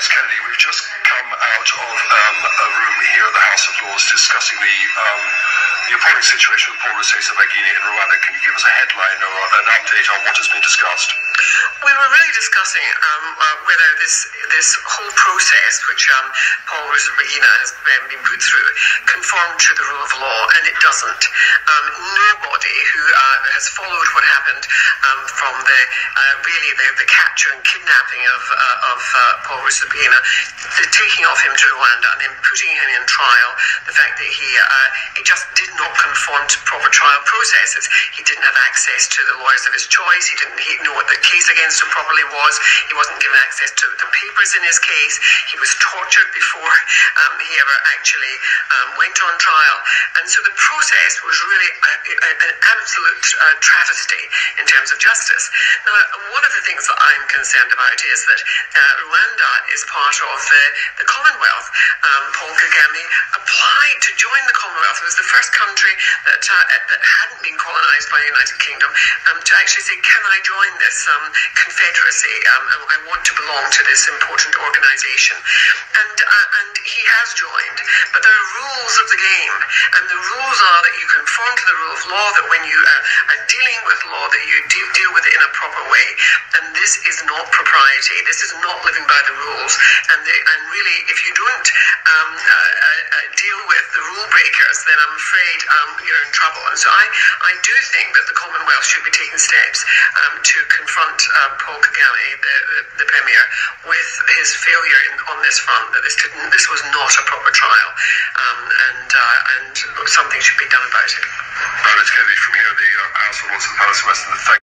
Ms. Kennedy, we've just come out of a room here at the House of Lords discussing the appalling situation with Paul Resesabagina in Rwanda. Can you give us a headline or an update on what has been discussed? We were really discussing whether this whole process, which Paul Resesabagina has been put through, conformed to the rule of law, and it doesn't. Nobody who has followed what happened from the capture and kidnapping of Paul Resesabagina, the taking of him to Rwanda and then putting him in trial, the fact that he just did not conform to proper trial processes. He didn't have access to the lawyers of his choice. He didn't know what the case against him properly was. He wasn't given access to the papers in his case. He was tortured before he ever actually went on trial. And so the process was really an absolute travesty in terms of justice. Now, one of the things that I'm concerned about is that Rwanda is part of the Commonwealth. Paul Kagame applied to join the Commonwealth. It was the first country that hadn't been colonized by the United Kingdom to actually say, can I join this confederacy? I want to belong to this important organization. And he has joined. But there are rules of the game. And the rules are that you conform to the rule of law, that when you are dealing with law, that you deal with it in a proper way. And this is not propriety. This is not living by the rules. And really, if you don't deal with the rule breakers, then I'm afraid you're in trouble. And so I do think that the Commonwealth should be taking steps to confront Paul Kagame, the Premier, with his failure on this front, that this was not a proper trial, and something should be done about it. Ms. Kennedy, from here, the House of Lords of the Palace of Westminster.